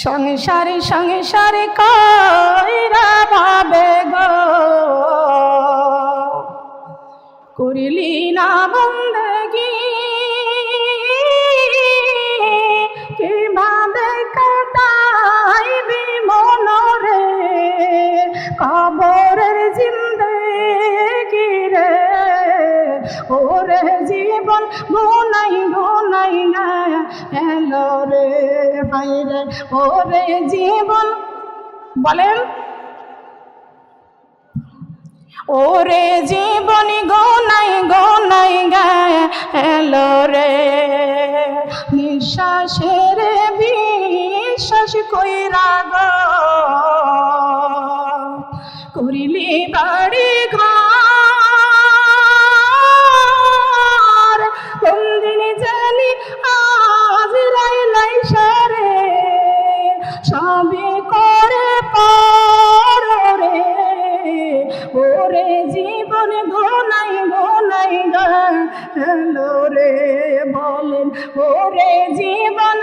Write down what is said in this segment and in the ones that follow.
সংসারে সংসারে কইরা ভাবে গো করিলি না বন্দেগি কিভাবে কাটাইবি মনরে কবরের জিন্দেগি রে ওরে জীবন গুনাই গুনাই এলো রে ভাই রে ওরে জীবন বলেন ওরে জীবন গোনাই গোনাই এলো রে নিঃশ্বাসের বিশ্বাস কইরা গো করিলি বাড়ি ঘর কোনদিন জানি আজরাইল সারে সবে করে পরে ওরে জীবন গোনাই গোনাই গেলো রে বলেন ওরে জীবন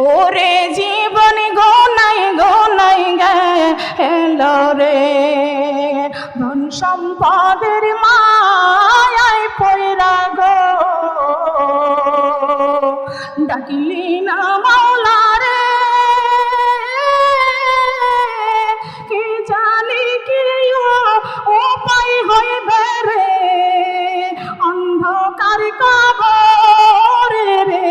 ওরে জীবন গোনাই গোনাই গেলো রে ধন সম্পদের মায়ায় পয়রা গো ডাকিলি না মাওলা রে কি জানি কি উপায় হইবে রে অন্ধকার কবরে রে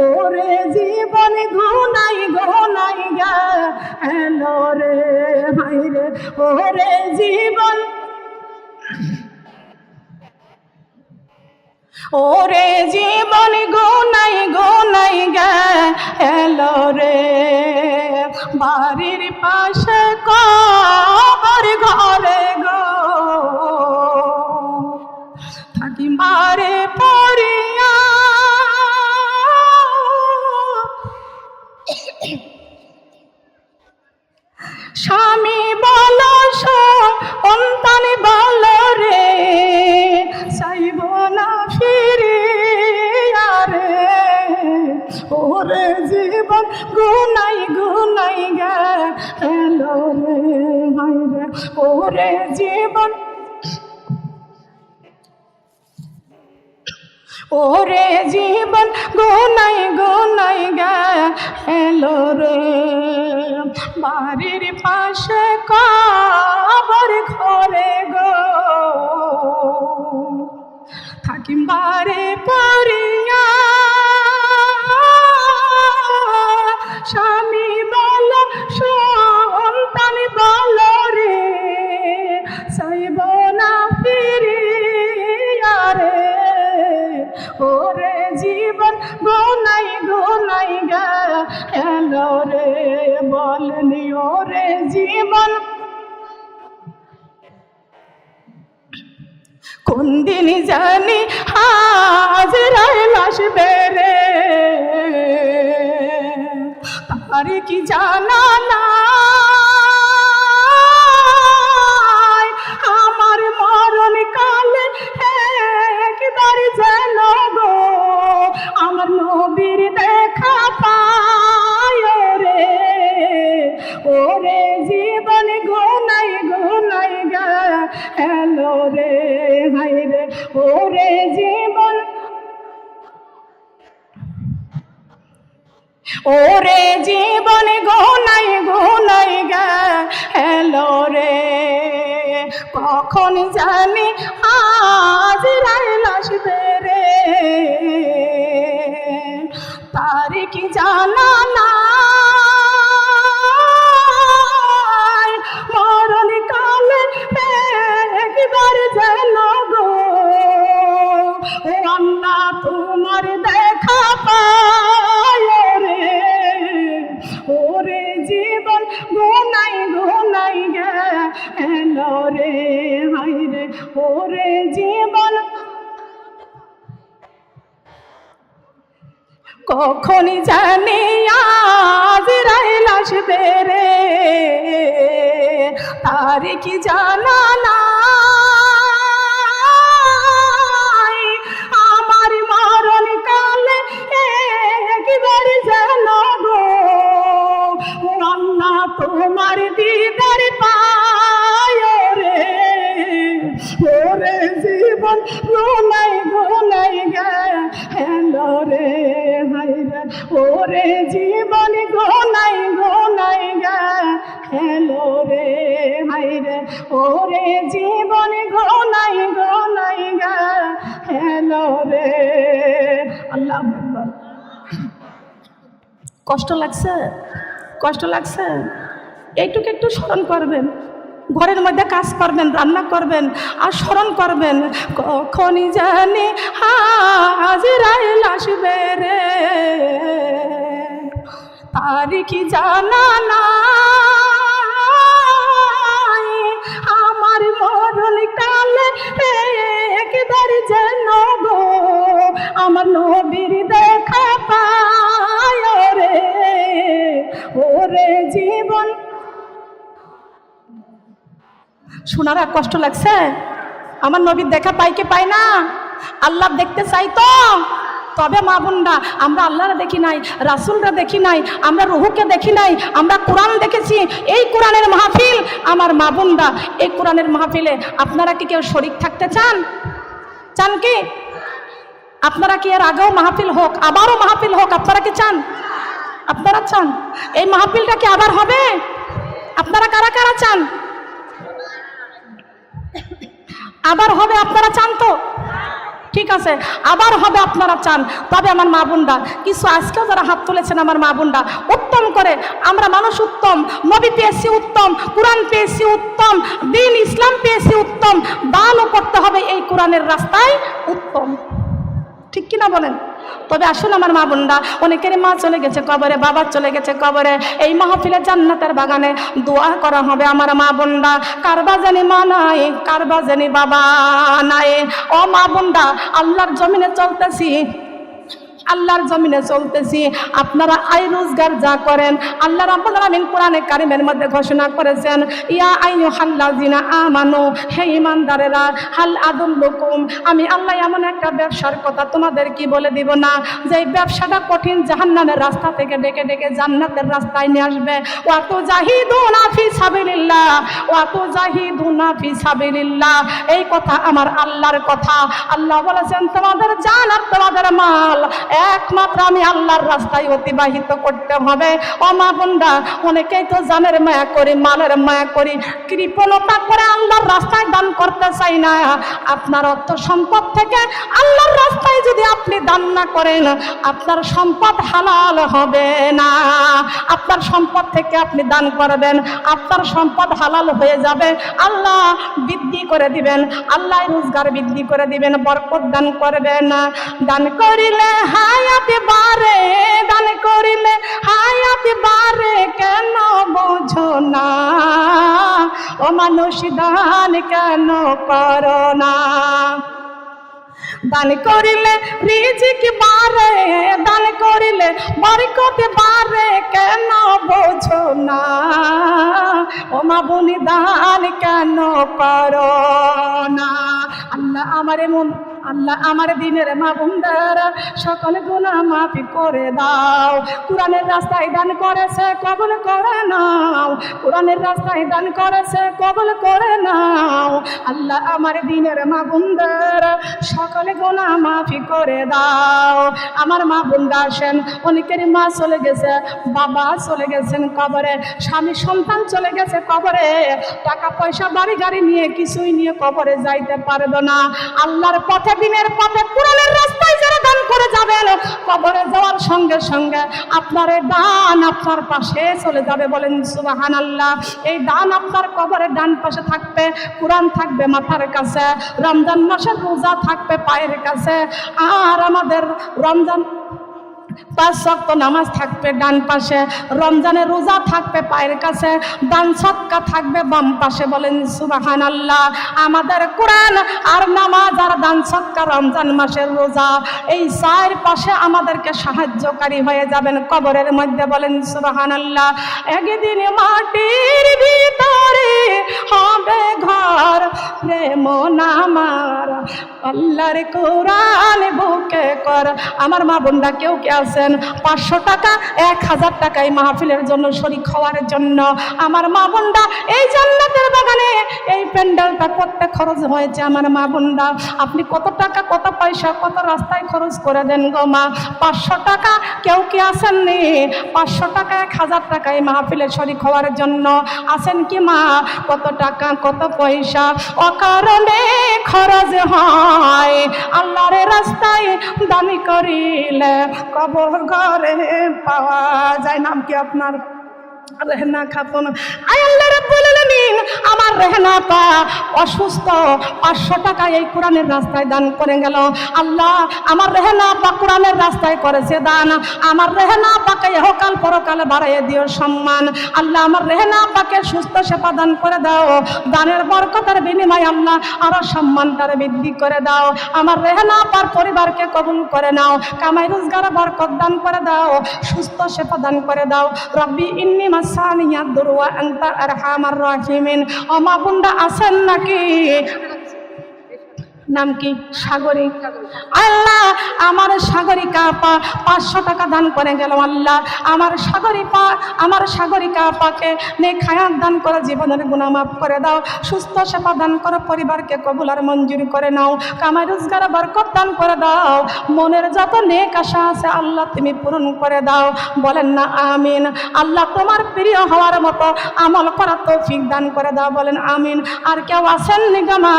ওরে জীবন গুনাই গুনাই গেলো রে ভাই রে ওরে জীবন ওরে জীবন গুনাই গুনাই গেলো রে বাড়ির পাশে কবর ঘরে গো থাকি মারে পড়িয়া স্বামী বল সন্তান বল রে চাইব না ফিরিয়া রে ওরে জীবন গুনাই গুনাই গেলো রে ভাই রে ওরে জীবন ওরে জীবন গুনাই গুনাই গেলো রে বাড়ির পাশে কবর ঘরে গো থাকি বারে পড়িয়া স্বামী বল সন্তান বল রে চাইব না ফিরিয়া রে ওরে জীবন গুনাই গুনাই গেলো রে বলনি ওরে জীবন কোন দিন জানি আজরাইল আসবে রে তার কি জানা নাই আমার মরণ কালে একবার যেন গো আমার নবীর দেখা পায় রে ওরে জীবন গুনাই গুনাই গেলো রে হাই রে ওরে জীবন ওরে জীবন গুনাই গুনাই গেলো রে কখন জানি আজরাইল আসবে রে তার কি জানা নাই মরণ কালে একবার যেন গো আল্লাহ তোমার দেখা পায় রে ওরে জীবন গুনাই গুনাই গেলো রে হাই রে ওরে জীবন কখন জানি আজরাইল আসবে রে তার কি জানা নাই আমার মরণ জীবন গোনাই গোনাই গে হেলো রে হাই রে ওরে জীবন গোনাই গোনাই গে হেলো রে। আল্লাহু আকবার। কষ্ট লাগছে? কষ্ট লাগছে? এইটুকু একটু স্মরণ করবেন, ঘরের মধ্যে কাজ করবেন, রান্না করবেন আর স্মরণ করবেন কখনই জানি আজরাইল আসবে রে, তারিখি জানা নাই আমার মরণ কালে একবার যেন গো আমার নবীর দেখা পায় রে ওরে জীবন। শোনারা কষ্ট লাগছে? আমার নবীর দেখা পাই কি পাই না? আল্লাহ দেখতে চাই তো, তবে মা বোনরা আমরা আল্লাহরা দেখি নাই, রাসূলরা দেখি নাই, আমরা রুহুকে দেখি নাই, আমরা কোরআন দেখেছি। এই কোরআনের মাহফিল আমার মা বোনরা, এই কোরআনের মাহফিলে আপনারা কি কেউ শরীক থাকতে চান? চান কি? আপনারা কি এর আগেও মাহফিল হোক, আবারও মাহফিল হোক, আপনারা কি চান? আপনারা চান? এই মাহফিলটা কি আবার হবে? আপনারা কারা কারা চান? আবার হবে আপনারা চান তো? ঠিক আছে, আবার হবে আপনারা চান। তবে আমার মা বোনরা কিছু আজকেও যারা হাত তুলেছেন আমার মা বোনরা উত্তম করে, আমরা মানুষ উত্তম, নবী পেয়েছি উত্তম, কোরআন পেয়েছি উত্তম, দ্বীন ইসলাম পেয়েছি উত্তম, দানও করতে হবে এই কোরআনের রাস্তায় উত্তম। ঠিক কিনা বলেন? তবে আসুন আমার মা বোনরা, অনেকের মা চলে গেছে কবরে, বাবা চলে গেছে কবরে, এই মাহফিলে জান্নাতের বাগানে দোয়া করা হবে আমার মা বোনরা। কারবা জানি মা নাই, কারবা জানি বাবা নাই। ও মা বোনরা, আল্লাহর জমিনে চলতেছি, আল্লাহর জমিনে চলতেছি, আপনারা আয় রোজগার যা করেন আল্লাহ রাব্বুল আলামিন কোরআনে কারিমের মধ্যে ঘোষণা করেছেন, ইয়া আইয়ুহাল্লাযিনা আমানু, হে ঈমানদারেরা, হাল আদুল্লুকুম, আমি আল্লাহ এমন একটা ব্যবসার কথা তোমাদের কি বলে দিব না, যে ব্যবসাটা কঠিন জাহান্নামের রাস্তা থেকে ডেকে ডেকে জান্নাতের রাস্তায় নিয়ে আসবে। ওয়া তুজাহিদুনা ফি সাবিলিল্লাহ, ওয়া তুজাহিদুনা ফি সাবিলিল্লাহ, এই কথা আমার আল্লাহর কথা। আল্লাহ বলেছেন তোমাদের জান আর তোমাদের মাল একমাত্র আমি আল্লাহর রাস্তায় অতিবাহিত করতে হবে। ও মা বোনরা, অনেকেই তো জানের মায়া করি, মালের মায়া করি, কৃপণতা করে আল্লাহর রাস্তায় দান করতে চাই না। আপনার অর্থ সম্পদ থেকে আল্লাহর রাস্তায় যদি আপনি দান না করেন, আপনার সম্পদ হালাল হবে না। আপনার সম্পদ থেকে আপনি দান করবেন, আপনার সম্পদ হালাল হয়ে যাবে, আল্লাহ বৃদ্ধি করে দিবেন, আল্লাহ রোজগার বৃদ্ধি করে দিবেন, বরকত দান করবেন। দান করিলে হায়াত বাড়ে, দান করিলে হায়াত বাড়ে, কেন বোঝো না ও মানুষ দান কেন করো না? দান করিলে রিজিক বাড়ে, দান করিলে বরকত বাড়ে, কেন বোঝো না ও মা বোন দান কেন করো না? আল্লাহ আমারে মন, আল্লাহ আমার দিনের মা বোনদের সকল গুনাহ মাফি করে দাও। কোরআনের রাস্তায় দান করেছে কবুল করে নাও, কোরআনের রাস্তায় দান করেছে কবুল করে নাও। আল্লাহ আমার দিনের মা বোনদের সকল গুনাহ মাফি করে দাও। আমার মা বোনরা আসেন, অনেকের মা চলে গেছে, বাবা চলে গেছেন কবরে, স্বামী সন্তান চলে গেছে কবরে, টাকা পয়সা বাড়ি গাড়ি নিয়ে কিছুই নিয়ে কবরে যাইতে পারবে না। আল্লাহর পথে, দিনের পথে, কোরআনের রাস্তায় যারা দান করে যাবেন, কবরে যাওয়ার সঙ্গে সঙ্গে আপনার এই দান আপনার পাশে চলে যাবে। বলেন সুবহানাল্লাহ। এই দান আপনার কবরের ডান পাশে থাকবে, কোরআন থাকবে মাথার কাছে, রমজান মাসের রোজা থাকবে পায়ের কাছে, আর আমাদের রমজান 5 ওয়াক্ত নামাজ থাকবে ডান পাশে, রমজানের রোজা থাকবে পায়ের কাছে, দান সদকা থাকবে বাম পাশে। বলেন সুবহানাল্লাহ। আমাদের কোরআন আর নামাজ আর দান সদকা, রমজান মাসের রোজা, এই 4 পাশে আমাদেরকে সাহায্যকারী হয়ে যাবেন কবরের মধ্যে। বলেন সুবহানাল্লাহ। একদিন মাটির ভিতরে হবে ঘর, প্রেম নামার আল্লাহর কোরআন বুকে কর। আমার মা বোনরা কেউ কে আছেন 500 টাকা 1000 টাকা এই মাহফিলের জন্য শরীক হওয়ার জন্য আমার মা বোনরা এই জান্নাতের বাগানে এই প্যান্ডেলটা করতে খরচ হয়েছে আমার মা বোনরা আপনি কত টাকা কত পয়সা কত রাস্তায় খরচ করে দেন গো মা 500 টাকা কেউ কি আসেননি 500 টাকা 1000 টাকা এই মাহফিলে শরীক হওয়ার জন্য আসেন কি মা কত টাকা কত পয়সা অকারণে খরচ হয় আল্লাহর রাস্তায় দামি করিলে কবর ঘরে পাওয়া যায় নাম কি আপনার রেহনা খাতুন আয় আল্লাহ রাব্বুল আলামিন আমার রেহনা পা অসুস্থ 500 টাকা এই কোরআনের রাস্তায় দান করে গেল আল্লাহ আমার রেহনা পা কোরআনের রাস্তায় করেছে দান আমার রেহনা পাকে ইহকাল পরকালে বাড়াইয়ে দিও সম্মান আল্লাহ আমার রেহনা পাকে সুস্থ সেবা দান করে দাও দানের বরকতের বিনিময়ে আল্লাহ আরো সম্মানটারে বৃদ্ধি করে দাও আমার রেহনা পার পরিবারকে কবুল করে নাও কামাই রোজগারে বরকত দান করে দাও সুস্থ সেবা দান করে দাও রব্বি ইন্নী মাসানিয়াদ দুরওয়া আনতা আরহামার রাহিমিন ও মা বোনরা আছেন নাকি নাম কি সাগরিক আল্লাহ আমার সাগরিকা আপা 500 টাকা দান করে গেল আল্লাহ আমার সাগরিকা আপাকে নেক হায়াত দান করে জীবনের গুনাহ মাফ করে দাও সুস্থ সেবা দান করে পরিবারকে কবুল আর মঞ্জুর করে নাও কামাই রোজগারে বরকত দান করে দাও মনের যত নেক আশা আছে আল্লাহ তুমি পূরণ করে দাও বলেন না আমিন আল্লাহ তোমার প্রিয় হওয়ার মতো আমল করার তৌফিক দান করে দাও বলেন আমিন আর কেউ আছেন নিগমা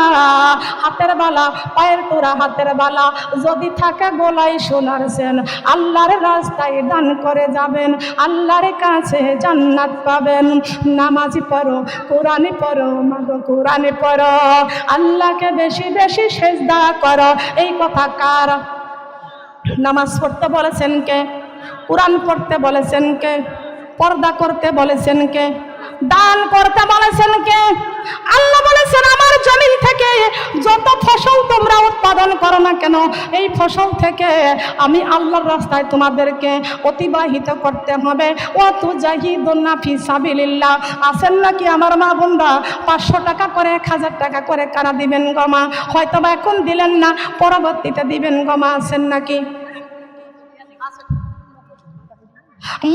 হাতের বালা পায়ের তোরা হাতের বালা যদি থাকে গোলাই সোনার সেন আল্লাহর রাস্তায় দান করে যাবেন আল্লাহর কাছে জান্নাত পাবেন নামাজি পড়ো কোরআনে পড়ো মাগো কোরআনে পড়ো আল্লাহকে বেশি বেশি সেজদা করো এই কথা কার নামাজ পড়তে বলেছেন কে কোরআন পড়তে বলেছেন কে পর্দা করতে বলেছেন কে দান করতে বলেছেন কে আল্লাহ বলেছেন আমার জমিন থেকে যত ফসল তোমরা উৎপাদন করো না কেন এই ফসল থেকে আমি আল্লাহর রাস্তায় তোমাদেরকে অতিবাহিত করতে হবে ও তুজাহিদুনা ফি সাবিলিল্লাহ আছেন নাকি আমার মা বোনরা 500 টাকা করে 1000 টাকা করে কারা দিবেন গো মা হয়তো বা এখন দিলেন না পরবর্তীতে দিবেন গো মা আছেন নাকি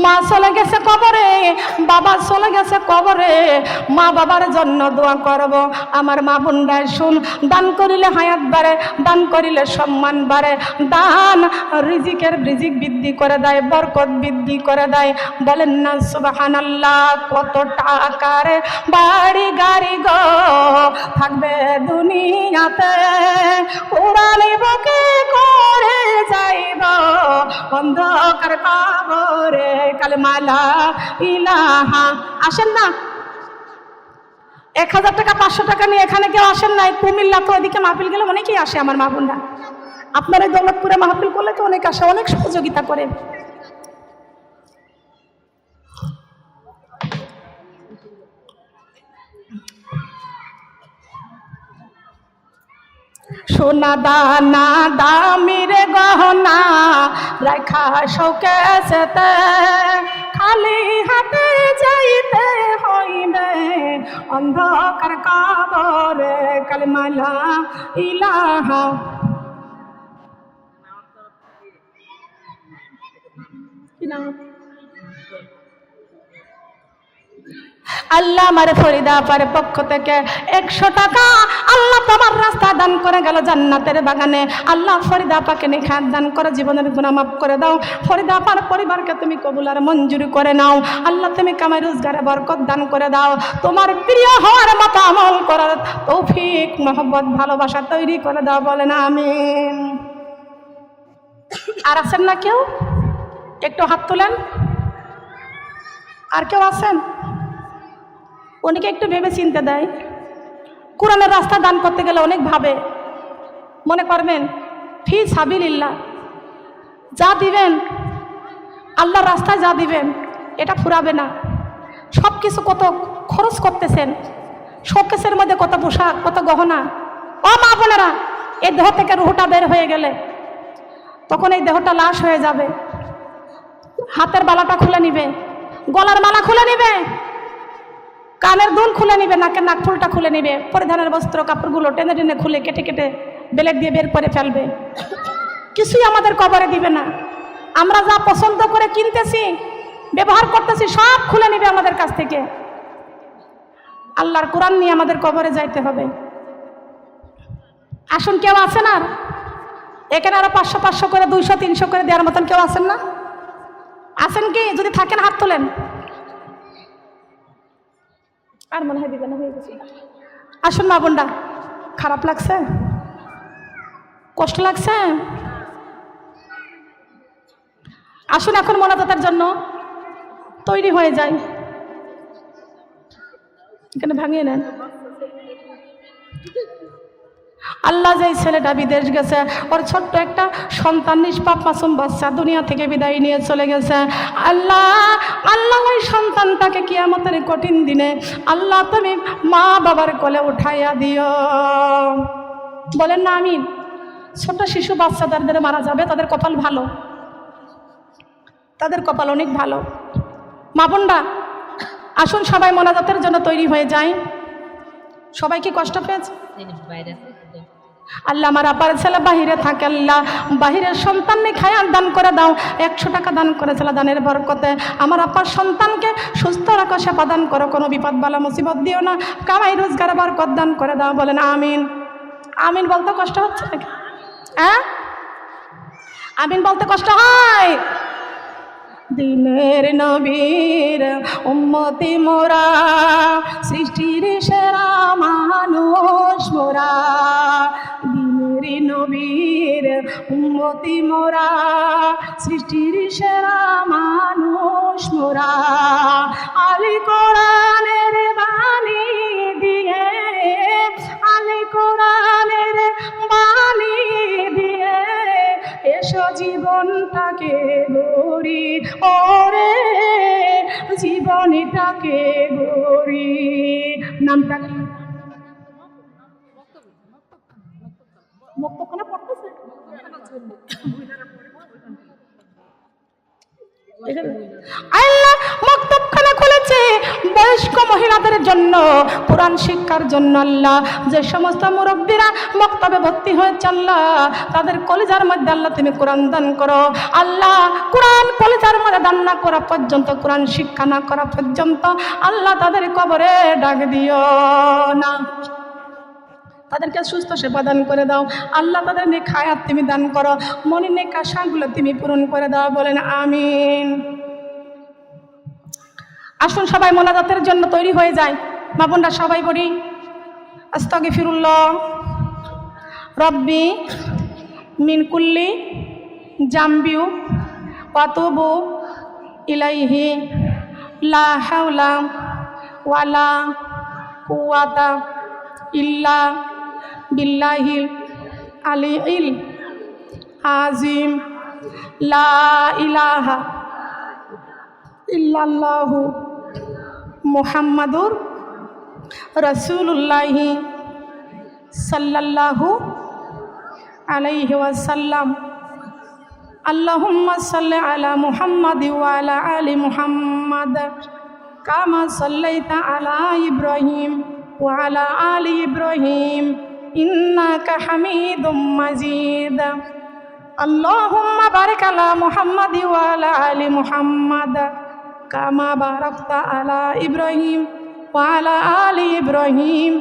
মা চলে গেছে কবরে বাবা চলে গেছে কবরে মা বাবার জন্য দোয়া করব আমার মা বোনরা শুন দান করিলে হায়াত বাড়ে দান করিলে সম্মান বাড়ে দান রিজিকের বৃদ্ধি করে দেয় বরকত বৃদ্ধি করে দেয় বলেন না সুবহানাল্লাহ কত টাকার বাড়ি গাড়ি গো থাকবে দুনিয়াতে কোরআনে বুকে করে যাইব অন্ধকার কবরে কালেমা লা ইলাহা আসেন না 1000 টাকা 500 টাকা নিয়ে এখানে কেউ আসেন না কুমিল্লা তো ওইদিকে মাহফিল গেলে অনেকেই আসে আমার মা বোনরা আপনার এই দৌলতপুরে মাহফিল করলে তো অনেক আসে অনেক সহযোগিতা করে সোনা দানা দামির গহনা রাখা শোকেসেতে খালি হাতে যাইতে হইবে অন্ধকার কবরে কালেমা লা ইলাহা কি নাম আল্লাহ আমার ফরিদা আপার পক্ষ থেকে 100 টাকা আল্লাহ তোমার রাস্তা দান করে গেল জান্নাতের বাগানে আল্লাহ ফরিদা আপাকে নিখাত দান করে জীবনের গুনাহ মাফ করে দাও ফরিদা আপার পরিবারকে তুমি কবুল আর মঞ্জুর করে নাও আল্লাহ তুমি কামাই রোজগারে বরকত দান করে দাও তোমার প্রিয় হওয়ার মতো আমল করার তৌফিক মহব্বত ভালোবাসা তৈরি করে দাও বলেন আমিন আর আছেন না কেউ একটু হাত তোলেন আর কেউ আছেন অনেকে একটু ভেবে চিন্তে দেয় কোরআনের রাস্তা দান করতে গেলে অনেক ভাবে মনে করবেন ফি সাবিলিল্লাহ যা দিবেন আল্লাহর রাস্তায় যা দিবেন এটা ফুরাবে না সব কিছু কত খরচ করতেছেন শোকেসের মধ্যে কত পোশাক কত গহনা ও মা বোনেরা এই দেহ থেকে রুহটা বের হয়ে গেলে তখন এই দেহটা লাশ হয়ে যাবে হাতের বালাটা খুলে নিবে গলার মালা খুলে নিবে কানের দুল খুলে নিবে নাকের নাকফুলটা খুলে নিবে পরিধানের বস্ত্র কাপড়গুলো টেনে টেনে খুলে কেটে কেটে বেলেট দিয়ে বের করে ফেলবে কিছুই আমাদের কবরে দিবে না আমরা যা পছন্দ করে কিনতেছি, ব্যবহার করতেছি, সব খুলে নিবে আমাদের কাছ থেকে। আল্লাহর কোরআন নিয়ে আমাদের কবরে যাইতে হবে। আসুন, কেউ আছেন আর এখানে আরো 500 করে 200 300 করে দেওয়ার মতন কেউ আছেন না? আছেন কি? যদি থাকেন হাত তোলেন। আর মনে হয় দিবেন, হয়ে গেছে। আসুন মা বোনরা, খারাপ লাগছে, কষ্ট লাগছে? আসুন এখন মোনাজাতের জন্য তৈরি হয়ে যায়। এখানে ভাঙিয়ে নেন। আল্লাহ যেই ছেলেটা বিদেশ গেছে, ওর ছোট্ট একটা সন্তান, নিষ্পাপ মাসুম বাচ্চা দুনিয়া থেকে বিদায় নিয়ে চলে গেছে। আল্লাহ, আল্লাহ ওই সন্তানটাকে কিয়ামতের কঠিন দিনে আল্লাহ তুমি মা বাবার কোলে উঠাইয়া দিও। বলেন না আমিন। ছোট শিশু বাচ্চাদের মারা যাবে, তাদের কপাল ভালো, তাদের কপাল অনেক ভালো। মা বোনরা, আসুন সবাই মোনাজাতের জন্য তৈরি হয়ে যায়। সবাই কি কষ্ট পেয়েছে? আল্লাহ, আমার আপার ছেলে বাহিরে থাকে, আল্লাহ বাহিরের সন্তানকে খায়ার দান করে দাও। 100 টাকা দান করেছিল, দানের বরকতে আমার আপার সন্তানকে সুস্থ রাখো, সেবা দান করো, কোনো বিপদ বালা মুসিবত দিও না, কামাই রোজগার বরকত দান করে দাও। বলেন আমিন। আমিন বলতে কষ্ট হচ্ছে নাকি? হ্যাঁ, আমিন বলতে কষ্ট হয়? দিনের নবীর উম্মতি মোরা, সৃষ্টির সেরা মানুষ মোরা। দিনের নবীর উম্মতি মোরা, সৃষ্টির সেরা মানুষ মোরা। আলী কোরআনের বাণী দিয়ে, আলী কোরআনের বাণী দিয়ে এসো জীবনটাকে গড়ি, ওরে জীবনটাকে গড়ি। নামটা কি? মুক্তখানা পড়তেছে? আল্লাহ মক্তবখানা খুলেছে বয়স্ক মহিলাদের জন্য, কোরআন শিক্ষার জন্য। আল্লাহ, যে সমস্ত মুরব্বীরা মক্তবে ভর্তি হয়েছে আল্লাহ, তাদের কলিজার মধ্যে আল্লাহ তুমি কোরআন দান করো। আল্লাহ, কোরআন কলিজার মধ্যে দান না করা পর্যন্ত, কোরআন শিক্ষা না করা পর্যন্ত আল্লাহ তাদের কবরে ডাক দিও না। তাদেরকে সুস্থ সেবা দান করে দাও আল্লাহ। তাদের নেক হায়াত তুমি দান করো, মনের নেক আশাগুলো তুমি পূরণ করে দাও। বলেন আমিন। আসুন সবাই মোনাজাতের জন্য তৈরি হয়ে যায়। মা বোনরা সবাই বলি আস্তাগফিরুল্লাহ রব্বি মিন কুল্লি জামবি ওয়া তুবু ইলাইহি লা হাওলা ওয়ালা কুওয়াতা ইল্লা বিল্লাহিল আলিয়্যিল আযীম। লা ইলাহা ইল্লাল্লাহু মুহাম্মাদুর রাসূলুল্লাহ সাল্লাল্লাহু আলাইহি ওয়াসাল্লাম। আল্লাহুম্মা সাল্লি আলা মুহাম্মাদ ওয়া আলা আলি মুহাম্মাদ কামা সাল্লাইতা আলা ইব্রাহিম ওয়া আলা আলি ইব্রাহিম ইন্নাকা হামিদুম মাজিদ। আল্লাহুম্মা বারিক আলা মুহাম্মাদ ওয়া আলা আলি মুহাম্মাদ কামা বারাকতা আলা ইব্রাহিম ওয়া আলা আলি ইব্রাহিম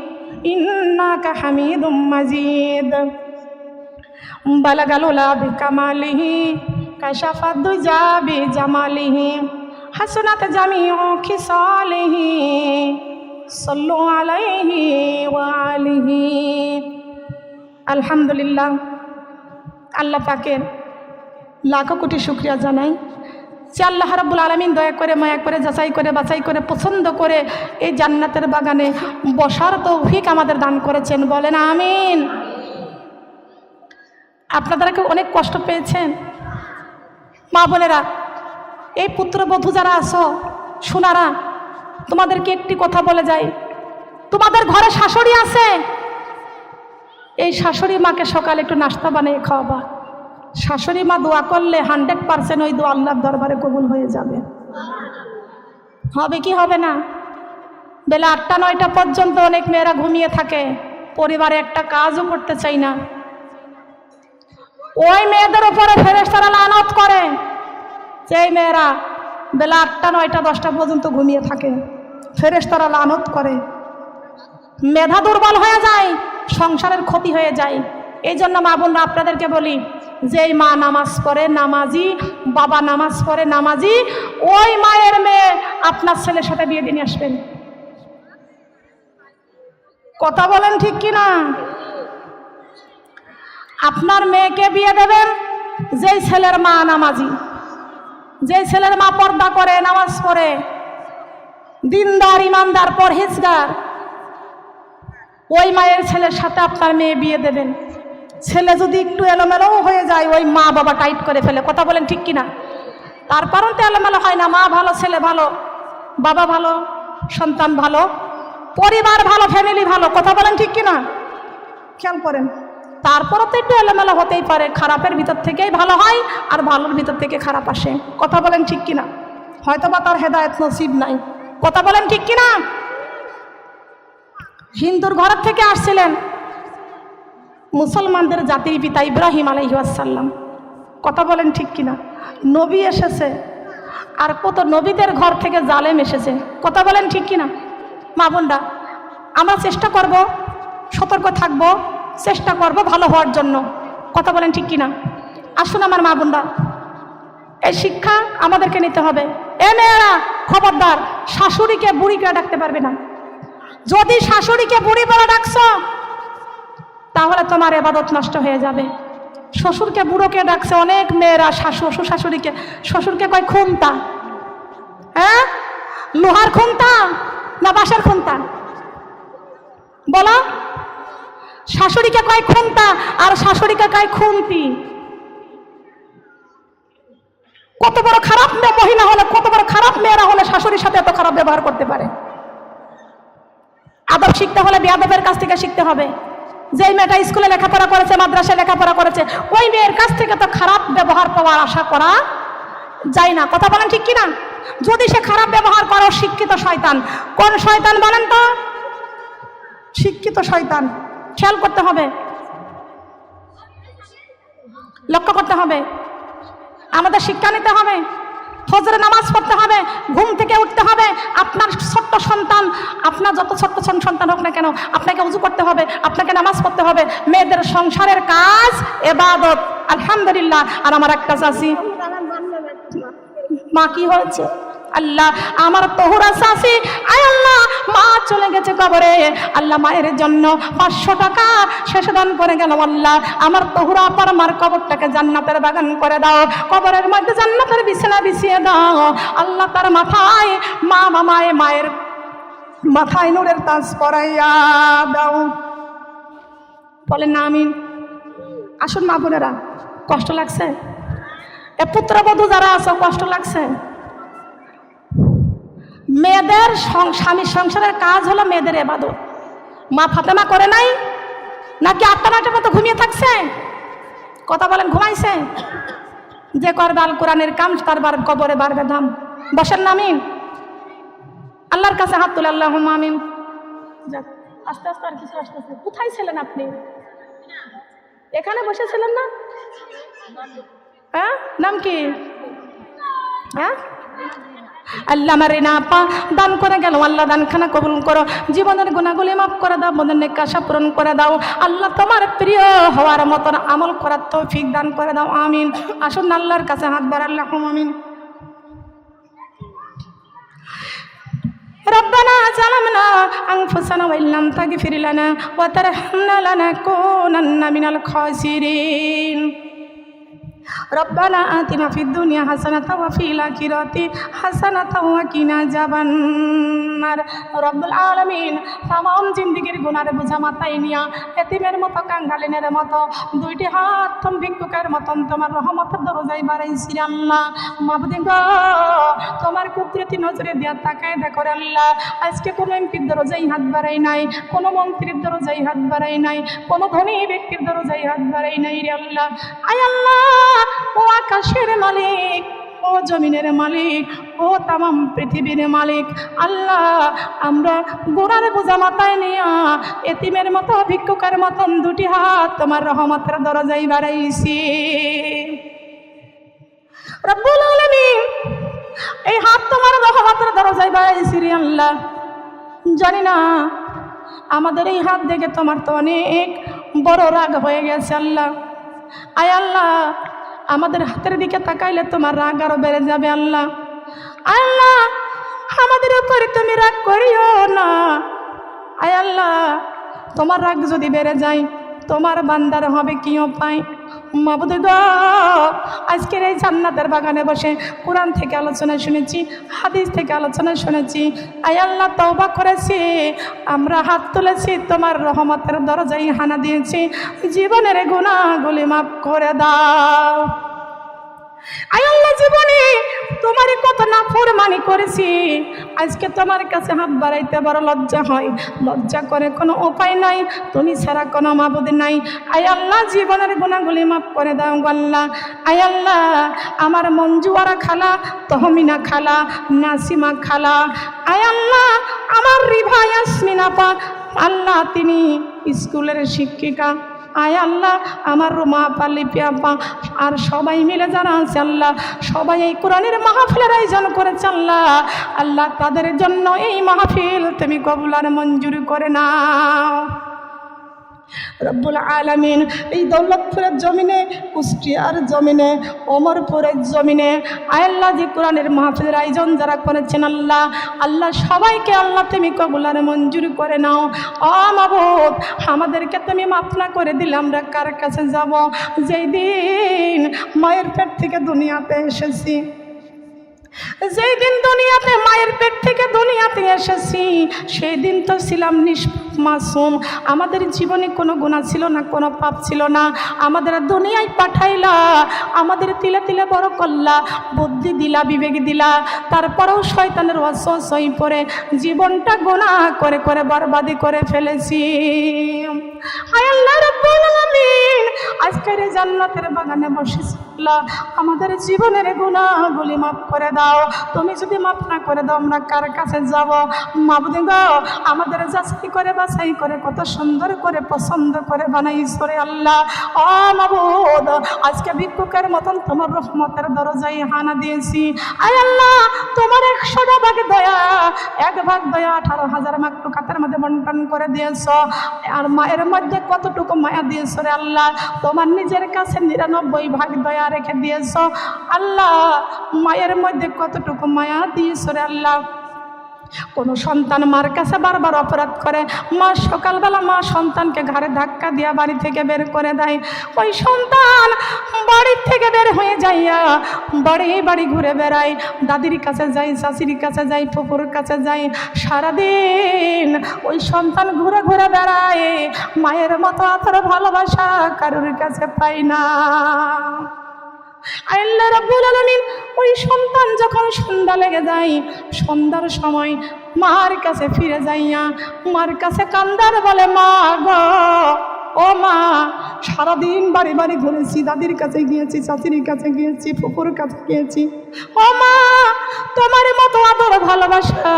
ইন্নাকা হামিদুম মাজিদ। বালাগাল উলা বিকামালিহি কাশাফাদ দুজা বিজামালিহি হাসনাত জামিউ খিসালিহি সাল্লু আলাইহি ওয়া আলিহি। আলহামদুলিল্লাহ, আল্লাহ পাকের লাখো কোটি শুকরিয়া জানাই যে আল্লাহ রাব্বুল আলামিন দয়া করে মায়া করে যাচাই করে বাছাই করে পছন্দ করে এই জান্নাতের বাগানে বসার তৌফিক আমাদের দান করেছেন। বলেন আমিন। আপনারা কি অনেক কষ্ট পেয়েছেন? মা বোনেরা, এই পুত্রবধূ যারা আছো সোনারা, তোমাদেরকে একটি কথা বলে যাই, তোমাদের ঘরে শাশুড়ি আছে, এই শাশুড়ি মাকে সকালে একটু নাস্তা বানিয়ে খাওয়াবা। শাশুড়ি মা দোয়া করলে 100% ওই দোয়া আল্লাহর দরবারে কবুল হয়ে যাবে। হবে কি হবে না? বেলা 8টা-9টা পর্যন্ত অনেক মেয়েরা ঘুমিয়ে থাকে, পরিবারে একটা কাজও করতে চাই না। ওই মেয়েদের উপরে ফেরেশতারা লানত করে, যেই মেয়েরা বেলা 8টা 9টা 10টা পর্যন্ত ঘুমিয়ে থাকে, ফেরেশতারা লানত করে, মেধা দুর্বল হয়ে যায়, সংসারের ক্ষতি হয়ে যায়। এই জন্য মা বোনরা আপনাদেরকে বলি, যেই মা নামাজ পড়ে নামাজি, বাবা নামাজ পড়ে নামাজি, ওই মায়ের মেয়ে আপনার ছেলের সাথে বিয়ে দিয়ে আসবেন। কথা বলেন ঠিক কিনা? আপনার মেয়েকে বিয়ে দেবেন যেই ছেলের মা নামাজি, যেই ছেলের মা পর্দা করে, নামাজ পড়ে, দিনদার, ইমানদার, পরহেজগার, ওই মায়ের ছেলের সাথে আপনার মেয়ে বিয়ে দেবেন। ছেলে যদি একটু এলোমেলোও হয়ে যায়, ওই মা বাবা টাইট করে ফেলে। কথা বলেন ঠিক কিনা? তার কারণ তো এলোমেলো হয় না, মা ভালো, ছেলে ভালো, বাবা ভালো, সন্তান ভালো, পরিবার ভালো, ফ্যামিলি ভালো। কথা বলেন ঠিক কিনা? খেয়াল করেন। তারপরও তো একটু এলোমেলো হতেই পারে, খারাপের ভিতর থেকেই ভালো হয় আর ভালোর ভিতর থেকে খারাপ আসে। কথা বলেন ঠিক কিনা? হয়তো বা তার হেদায়েত নসিব নাই। কথা বলেন ঠিক কিনা? হিন্দুর ঘর থেকে আসছিলেন মুসলমানদের জাতির পিতা ইব্রাহিম আলাইহিস সালাম। কথা বলেন ঠিক কিনা? নবী এসেছে, আর কত নবীদের ঘর থেকে জালেম এসেছে। কথা বলেন ঠিক কিনা? মা বোনরা, আমরা চেষ্টা করব, সতর্ক থাকব, চেষ্টা করব ভালো হওয়ার জন্য। কথা বলেন ঠিক কিনা? আসুন আমার মা বোনরা, এই শিক্ষা আমাদেরকে নিতে হবে। এ মেয়েরা খবরদার, শাশুড়িকে বুড়িকে ডাকতে পারবে না। যদি শাশুড়িকে বুড়ি বলে ডাকছো, তাহলে তোমার ইবাদত নষ্ট হয়ে যাবে। শ্বশুরকে বুড়োকে ডাকছে অনেক মেয়েরা, শ্বশুর শাশুড়িকে, শ্বশুরকে কয় খুন্তা। হ্যাঁ, লোহার খুন্তা না বাঁশের খুন্তা? বলো। শাশুড়িকে কয় খুন্তা আর শাশুড়িকে কয় খুন্তি। কত বড় খারাপ মহিলা হলে, কত বড় খারাপ মেয়েরা হলে শাশুড়ির সাথে এত খারাপ ব্যবহার করতে পারে। আদব শিখতে হলে বেয়াদবের কাছ থেকে শিখতে হবে। যেই মেয়েটা স্কুলে লেখাপড়া করেছে, মাদ্রাসায় লেখাপড়া করেছে, ওই মেয়ের কাছ থেকে তো খারাপ ব্যবহার পাওয়ার আশা করা যায় না। কথা বলেন ঠিক কিনা? যদি সে খারাপ ব্যবহার করো, শিক্ষিত শয়তান। কোন শয়তান বলেন তো? শিক্ষিত শয়তান। খেয়াল করতে হবে, লক্ষ্য করতে হবে, আমাদের শিক্ষা নিতে হবে, ফজরে নামাজ পড়তে হবে, ঘুম থেকে উঠতে হবে। আপনার ছোট্ট সন্তান, আপনার যত ছোট্ট সন্তান হোক না কেন, আপনাকে উজু করতে হবে, আপনাকে নামাজ পড়তে হবে। মেয়েদের সংসারের কাজ ইবাদত। আলহামদুলিল্লাহ। আর আমার একটা চাচি, মা কি হয়েছে? আল্লাহ, আমার তহুরা চাচি, আয় আল্লাহ, মা চলে গেছে কবরে। আল্লাহ, মায়ের জন্য 500 টাকা শেষ দান করে গেল। আল্লাহ, আমার তহুরা আপার মার কবরটাকে জান্নাতের বাগান করে দাও, কবরের মধ্যে জান্নাতের বিছানা বিছিয়ে দাও। আল্লাহ, তার মাথায় মায়ের মাথায় নূরের তাজ পরাইয়া দাও। বলেন না আমিন? আসুন মা বোনেরা, কষ্ট লাগছে? এ পুত্রবধূ যারা আছো, কষ্ট লাগছে? মেয়েদের স্বামীর সংসারের কাজ হলো মেয়েদের ইবাদত। মা ফাতেমা করে নাই নাকি 8টা 9টার মতো ঘুমিয়ে থাকছে? কথা বলেন, ঘুমাইছে? যে করবে আল কোরআনের কাম, তার কবরে বাড়বে দাম। বসেন না আমিন? আল্লাহর কাছে হাত তুলে আল্লাহুম্মা আমিন। যাক, আস্তে আস্তে আর কিছু আসতেছে। কোথায় ছিলেন আপনি? এখানে বসেছিলেন না? হ্যাঁ, নাম কি? হ্যাঁ, আল্লাহ আমার রিনা আপা দান করে গেল। আল্লাহ দানখানা কবুল করো, জীবনের গুনাহগুলি মাফ করে দাও, মনের নেক আশা পূরণ করে দাও। আল্লাহ, তোমার প্রিয় হওয়ার মতন আমল করার তৌফিক দান করে দাও। আমিন। আসুন আল্লাহর কাছে হাত বাড়ান, আল্লাহুম্মা আমিন। ربنا ظلمنا أنفسنا وإن لم تغفر لنا وترحمنا لنكونن من الخاسرين ربنا آتنا في الدنيا حسنة وفي الآخرة حسنة وقنا عذاب النار রব্বুল আলামিন तमाम জিন্দেগির গুনার বোঝা মাথায় নিয়া এতিমের মতো, কাঙ্গালিনের মতো, দুইটি হাত থম ভিক্ষুকের মতন তোমার রহমতের দরজায় বাড়াইছি আল্লাহ। মাবুদ গো, তোমার কুদরতি নজরে দিয়া তাকায় দেখো আল্লাহ, আজকে কোনো এমপির দরজায় হাত বাড়াই নাই, কোনো মন্ত্রীর দরজায় হাত বাড়াই নাই, কোনো ধনী ব্যক্তির দরজায় হাত বাড়াই নাই রে আল্লাহ। আয় আল্লাহ, ও আকাশের মালিক, ও জমিনের মালিক, ও তামাম পৃথিবীর মালিক আল্লাহ, আমরা গোনার বোঝা মাথায় নিয়া এতিমের মতো, ভিক্ষুকের মতন দুটি হাত তোমার রহমতের দরজায় বাড়াইছি রব্বুল আলামিন। রহমতের দরজায় দাঁড়াইছি রে আল্লাহ। জানি না আমাদের এই হাত দেখে তোমার তো অনেক বড় রাগ হয়ে গেছে আল্লাহ। আয় আল্লাহ, আমাদের হাতের দিকে তাকাইলে তোমার রাগ আরো বেড়ে যাবে আল্লাহ। আল্লাহ, আমাদের উপরে তুমি রাগ করিও না। আয় আল্লাহ, তোমার রাগ যদি বেড়ে যায় তোমার বান্দার হবে কি উপায়? মাবুদ গো, আজকের এই জান্নাতের বাগানে বসে কোরআন থেকে আলোচনা শুনেছি, হাদিস থেকে আলোচনা শুনেছি। আয় আল্লাহ, তওবা করেছি, আমরা হাত তুলেছি, তোমার রহমতের দরজায় হানা দিয়েছি। জীবনের গুনাহগুলি মাফ করে দাও। আয় আল্লাহ, জীবনে তোমারই কত নাফরমানি করেছি, আজকে তোমার কাছে হাত বাড়াইতে বড় লজ্জা হয়। লজ্জা করে কোনো উপায় নাই, তুমি ছাড়া কোনো মাবুদ নাই। আয় আল্লাহ, জীবনের গুনাহগুলি মাফ করে দাও আল্লাহ। আয় আল্লাহ, আমার মঞ্জুয়ারা খালা, তহমিনা খালা, নাসিমা খালা, আয় আল্লাহ, আমার রিভা ইয়াসমিন আপা, আল্লাহ তিনি স্কুলের শিক্ষিকা। আয় আল্লাহ, আমার রুমা আপা, লিপি আপা আর সবাই মিলে যারা আছে আল্লাহ, সবাই এই কোরআনের মাহফিলের আয়োজন করেছে আল্লাহ। আল্লাহ, তাদের জন্য এই মাহফিল তুমি কবুল আর মঞ্জুর করে নাও রব্বুল আলামিন। এই দৌলতপুরের জমিনে, কুষ্টিয়ার জমিনে, ওমরপুরের জমিনে আয় আল্লাহ, যে কোরআনের মাহফিলের আয়োজন যারা করেছেন আল্লাহ, আল্লাহ সবাইকে আল্লাহ তুমি কবুল আর মঞ্জুর করে নাও। ও মাবুদ, আমাদেরকে তুমি মাফ না করে দিলে আমরা কার কাছে যাব? যেই দিন মায়ের পেট থেকে দুনিয়াতে এসেছি, যেই দিন দুনিয়াতে মায়ের পেট থেকে দুনিয়াতে এসেছি, সেই দিন তো ছিলাম নিষ্পাপ মাসুম। আমাদের জীবনে কোনো গুনাহ ছিল না, কোনো পাপ ছিল না। আমাদের দুনিয়ায় পাঠাইলা, আমাদের তিলে তিলে বড় করলা, বুদ্ধি দিলা, বিবেক দিলা, তারপরেও শয়তানের ওয়াসওয়াসায় পড়ে জীবনটা গুনাহ করে করে বরবাদি করে ফেলেছি। আয় আল্লাহ রাব্বুল আলামিন, আজকের এই জান্নাতের বাগানে বসেছি আল্লাহ, আমাদের জীবনের গুনাহগুলি মাফ করে দাও। তুমি যদি মাফ না করে দাও আমরা কার কাছে যাব? মাবুদ গো, আমাদের যাচাই করে বাছাই করে কত সুন্দর করে পছন্দ করে বানাইছো রে আল্লাহ। ও মাবুদ, আজকে ভিক্ষুকের মতন তোমার রহমতের দরজায় হানা দিয়েছি। আয় আল্লাহ, তোমার 100টা ভাগ দয়া, 1 ভাগ দয়া 18,000 মাখলুকাতের মধ্যে বন্টন করে দিয়েছো। আর মায়ের মধ্যে কতটুকু মায়া দিয়েছো রে আল্লাহ, তোমার নিজের কাছে 99 ভাগ দয়া রেখে দিয়েছো আল্লাহ। মায়ের মধ্যে কতটুকু মায়া দিয়েছো রে আল্লাহ। কোন সন্তান মার কাছে বারবার অপরাধ করে, মা সকালবেলা মা সন্তানকে ঘাড়ে ধাক্কা দিয়া বাড়ি থেকে বের করে দেয়, ওই সন্তান বাড়ি থেকে বের হয়ে যাইয়া বাড়ি বাড়ি ঘুরে বেড়ায়, দাদির কাছে যাই, শাশুড়ির কাছে যাই, ফুপুর কাছে যাই, সারাদিন ওই সন্তান ঘুরে ঘুরে বেড়ায়। মায়ের মতো আতর ভালোবাসা কারোর কাছে পাই না। আল্লাহ রাব্বুল আলামিন, ওই সন্তান যখন সন্ধ্যা লেগে যায়, সন্ধ্যার সময় মার কাছে ফিরে যাইয়া মার কাছে কান্দার বলে, মা গো, ও মা, সারাদিন বাড়ি বাড়ি ঘুরেছি, দাদির কাছে গিয়েছি, চাচির কাছে গিয়েছি, ফুপুর কাছে গিয়েছি, ও মা, তোমার মতো আদর ভালোবাসা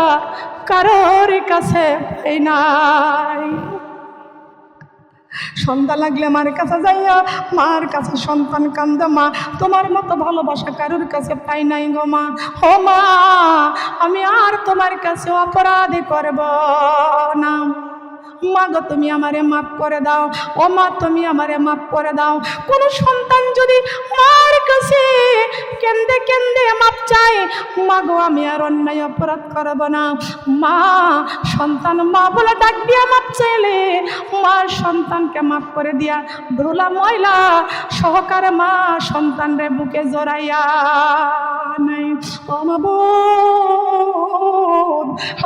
কারোর কাছে পাই নাই। সন্ধ্যা লাগলে মার কাছে যাইয়া মার কাছে সন্তান কান্দে, মা, তোমার মতো ভালোবাসা কারোর কাছে পাই নাই গো মা। ও মা, আমি আর তোমার কাছে অপরাধী করব না। মা গো, তুমি আমারে মাফ করে দাও। ও মা, তুমি আমারে মাফ করে দাও। কোন সন্তান যদি মার কাছে কেন্দে কেন্দে মাপ চায়, মা গো, আমি আর অন্যায় অপরাধ করব না। মা, সন্তান মা বলে ডাক দিয়া মাপ চাইলে মা সন্তানকে মাফ করে দিয়া ধুলা ময়লা সহকারে মা সন্তানরে বুকে জড়াইয়া নাই। ও মাবুদ,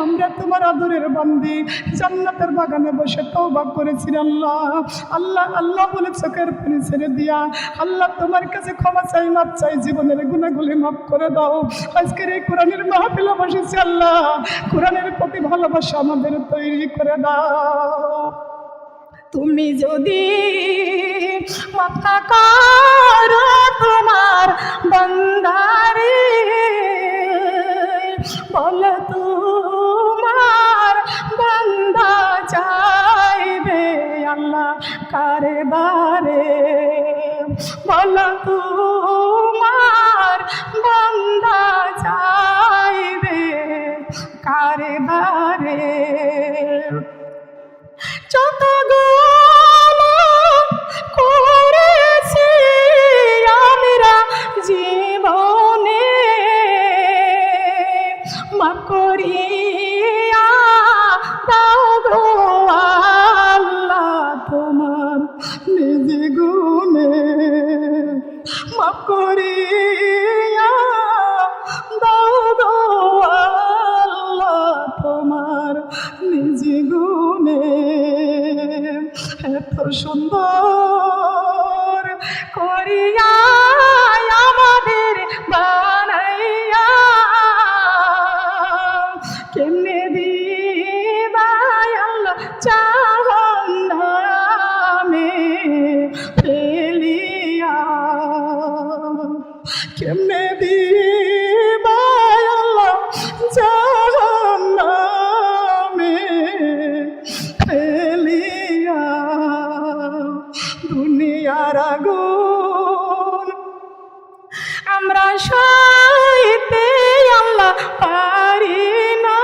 আমরা তোমার আদরের বান্দি, জান্নাতের বাগানে বসে তওবা করেছি আল্লাহ। আল্লাহ আল্লাহ বলে চোখের পানি ছেড়ে দিয়া আল্লাহ তোমার কাছে ক্ষমা চাই, মাপ চাই, জীবনের গুনাহগুলি মাফ করে দাও। আজকের এই কোরআনের মাহফিলে বসেছি আল্লাহ, কোরআনের প্রতি ভালোবাসা আমাদের তৈরি করে দাও। তুমি যদি মাফ না করো তোমার বান্দারে, বলে তোমার বান্দা চাইবে আল্লাহ কারে বারে, বলো তোমার বান্দা চাইবে দিবা আল্লাহ জাহান্নামে ফেলিয়া দুনিয়ার আগুন আমরা সইতে আল্লাহ পারি না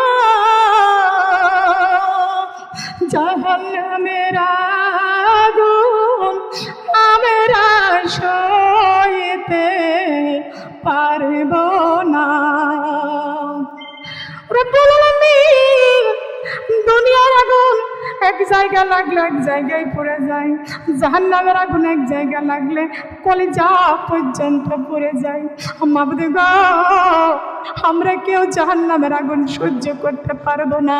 জাহান্নামের আগুন আমরা সইতে পারব না। রব্বুল আলামিন দুনিয়ার আগুন এক জায়গা লাগলে এক জায়গায় পড়ে যায়, জাহান্নামের আগুন এক জায়গা লাগলে কলিজা পর্যন্ত পড়ে যায়। মাবুদ গো, আমরা কেউ জাহান্নামের আগুন সহ্য করতে পারবো না।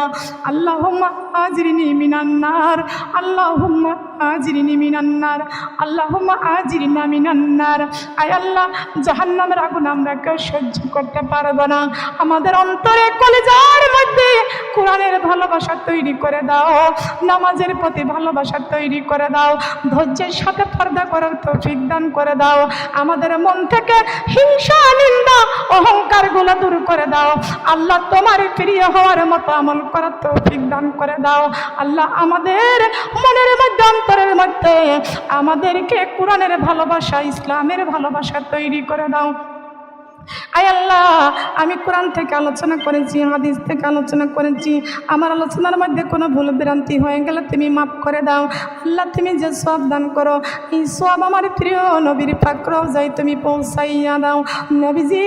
আল্লাহুম্মা আজিরনি মিনান নার, আল্লাহুম্মা আজিরনি মিনান নার, আল্লাহুম্মা আজিরনা মিনান নার। আয় আল্লাহ, জাহান্নামের আগুন আমরা কেউ সহ্য করতে পারবো না। আমাদের অন্তরে কলিজার মধ্যে কোরআনের ভালোবাসা তৈরি করে দাও, নামাজের প্রতি ভালোবাসা তৈরি করে দাও, ধৈর্যের সাথে পর্দা করার তৌফিক দান করে দাও। আমাদের মন থেকে হিংসা, নিন্দা, অহংকার গুলো দূর করে দাও। আল্লাহ, তোমার প্রিয় হওয়ার মতো আমল করার তৌফিক দান করে দাও। আল্লাহ, আমাদের মনের মধ্যে, অন্তরের মধ্যে আমাদেরকে কোরআনের ভালোবাসা, ইসলামের ভালোবাসা তৈরি করে দাও। আয় আল্লাহ, আমি কোরআন থেকে আলোচনা করেছি, হাদিস থেকে আলোচনা করেছি, আমার আলোচনার মধ্যে কোনো ভুল ভ্রান্তি হয়ে গেলে তুমি মাফ করে দাও। আল্লাহ, তুমি যে সব দান করো, এই সব আমার প্রিয় নবীর পাক রওজায় তুমি পৌঁছাইয়া দাও। নবীজি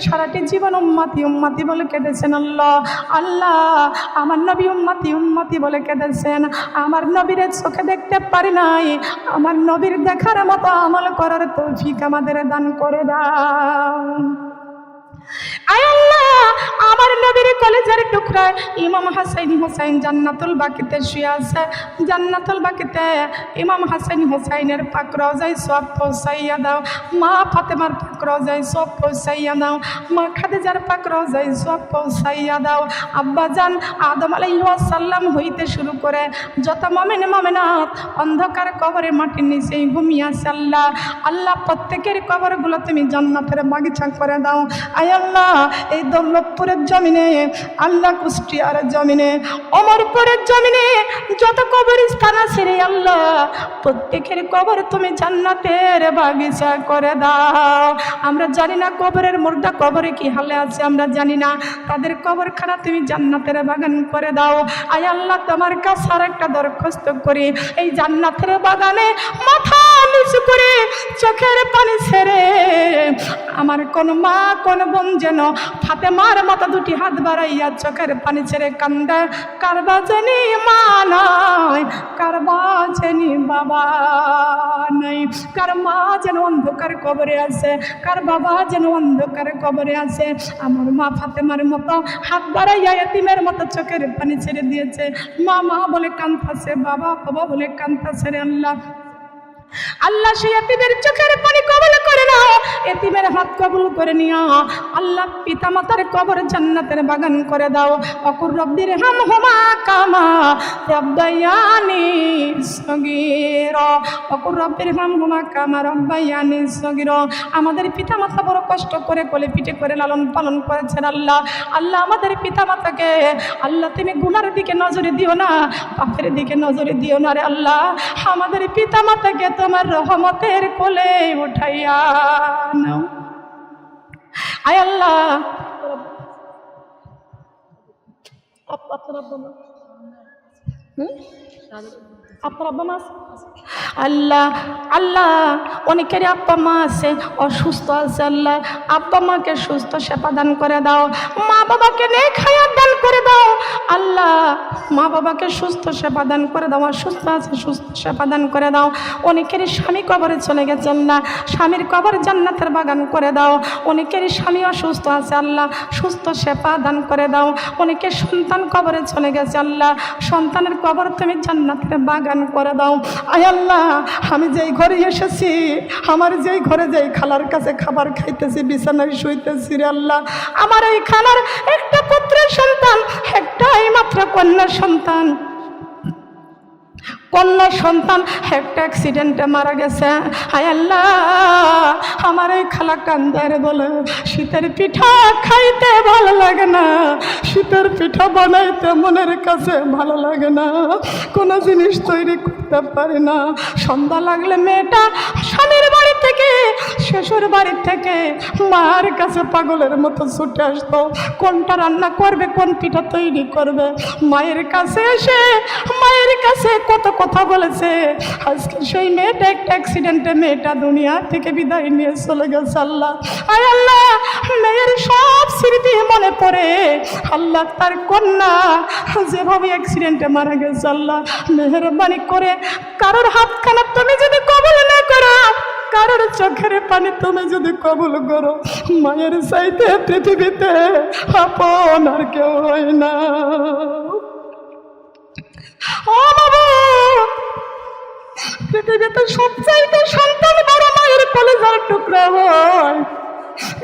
সারাটি জীবন উম্মতি উম্মতি বলে কেঁদেছেন। আল্লাহ আল্লাহ, আমার নবী উম্মতি উম্মতি বলে কেঁদেছেন। আমার নবীর চোখে দেখতে পারি নাই, আমার নবীর দেখার মতো আমল করার তৌফিক আমাদের দান করে দাও। আয় আল্লাহ, আমার নবীর কলেজের টুকরায় ইমাম হাসান হোসাইন জান্নাতুল বাকিতে শুয়ে আছে, জান্নাতুল বাকিতে ইমাম হাসান হোসাইনের পাক রওজায় সব পৌঁছাইয়া দাও। মা ফাতেমার পাক রওজায় সব পৌঁছাইয়া দাও, মা খাদিজার পাক রওজায় সব পৌঁছাইয়া দাও। আব্বা জান আদম আলাইহিস সালাম হইতে শুরু করে যত মুমিন মুমিনাত অন্ধকার কবরে মাটির নিচে ঘুমিয়ে আছে, আল্লাহ আল্লাহ প্রত্যেকের কবরগুলো তুমি জান্নাতের বাগিচা করে দাও। আয় আল্লাহ, এই দৌলতপুরের জমিনে, আল্লাহ কুষ্টিয়ার জমিনে, অমরপুরের জমিনে যত কবরস্থান আছে রে আল্লাহ, প্রত্যেকের কবর তুমি জান্নাতের বাগিচা করে দাও। আমরা জানি না কবরের মুর্দা কবরে কি হালে আছে, আমরা জানি না, তাদের কবরখানা তুমি জান্নাতের বাগান করে দাও। আয় আল্লাহ, তোমার কাছে আর একটা দরখাস্ত করি, এই জান্নাতের বাগানে মাথা নিচু করে চোখের পানি ছেড়ে আমার কোন মা কোন বোন যেন ফাতেমার মতো দুটি হাত বাড়াইয়া চোখের পানি ছেড়ে কান্দে, কারবা জানি মা নাই, কারবা জানি বাবা নাই, কার মা যেন অন্ধকার কবরে আছে, কার বাবা যেন অন্ধকার কবরে আছে। আমার মা ফাতেমার মতো হাত বাড়াইয়া এতিমের মতো চোখের পানি ছেড়ে দিয়েছে। মা মা বলে কাঁদতেছে, বাবা বাবা বলে কাঁদতেছে রে আল্লাহ। আল্লাহ সেই এতিমের চোখের পানি কবুল করে নাও, এতিমের হাত কবুল করে নিও। আল্লাহ পিতা মাতার কবর জান্নাতের বাগান করে দাও। অকুর রব্বির হামহুমা কামা রব্বায়ানি সগীরা, অকুর রব্বির হামহুমা কামা রব্বায়ানি সগীরা। আমাদের পিতা মাতা বড় কষ্ট করে কোলে পিঠে করে লালন পালন করেছেন। আল্লাহ আল্লাহ, আমাদের পিতা মাতাকে আল্লাহ তুমি গুনার দিকে নজরে দিও না, পাপের দিকে নজরে দিও না রে আল্লাহ। আমাদের পিতা মাতাকে তোমার রহমতের কোলে উঠাইয়া নাও। আয় আল্লাহ, আপনার আব্বা মা আল্লাহ আল্লাহ, অনেকেরই আব্বা মা আছে অসুস্থ আছে, আল্লাহ আব্বা মাকে সুস্থ সেবা দান করে দাও, মা বাবাকে নেক হায়াত দান করে দাও। আল্লাহ মা বাবাকে সুস্থ সেবা দান করে দাও, অসুস্থ আছে সুস্থ সেবা দান করে দাও। অনেকেরই স্বামী কবরে চলে গেছে, আল্লাহ স্বামীর কবর জান্নাতের বাগান করে দাও। অনেকেরই স্বামী অসুস্থ আছে, আল্লাহ সুস্থ সেবা দান করে দাও। অনেকের সন্তান কবরে চলে গেছে, আল্লাহ সন্তানের কবর তুমি জান্নাতের বাগান করে দাও। আয় আল্লাহ, আমি যেই ঘরে এসেছি, আমার যেই ঘরে যেই খালার কাছে খাবার খাইতেছি, বিছানায় শুইতেছি রে আল্লাহ, আমার এই খালার একটা পুত্রের সন্তান, একটাই মাত্র কন্যার সন্তান, কন্যা সন্তান একটা অ্যাক্সিডেন্টে মারা গেছে। হায় আল্লাহ, আমার এই খালা কান্দারে বলে শীতের পিঠা খাইতে ভালো লাগে না, শীতের পিঠা বানাইতে মনের কাছে ভালো লাগে না, কোনো জিনিস তৈরি করতে পারে না। সন্ধ্যা লাগলে মেয়েটা স্বামীর বাড়ি থেকে শ্বশুর বাড়ি থেকে মার কাছে পাগলের মতো ছুটে আসতো, কোনটা রান্না করবে, কোন পিঠা তৈরি করবে। মায়ের কাছে এসে মায়ের কাছে কত কথা বলেছে। আজকে সেই মেয়েটা একটা অ্যাক্সিডেন্টে মেয়েটা দুনিয়া থেকে বিদায় নিয়ে চলে গেছে। আল্লাহ, আয় আল্লাহ, মেয়ের সব স্মৃতি মনে পড়ে। আল্লাহ, তার কন্যা যেভাবে অ্যাক্সিডেন্টে মারা গেছে, আল্লাহ মেহেরবানি করে কারোর হাতখানা তুমি যদি কবুল না করো, কারোর চোখের পানি তুমি যদি কবুল করো, মায়ের চাইতে পৃথিবীতে আপন আর কেউ হয় না। ও বাবা, পৃথিবীতে সবচাইতে সন্তান বড় মায়ের কলেজার টুকরা হয়।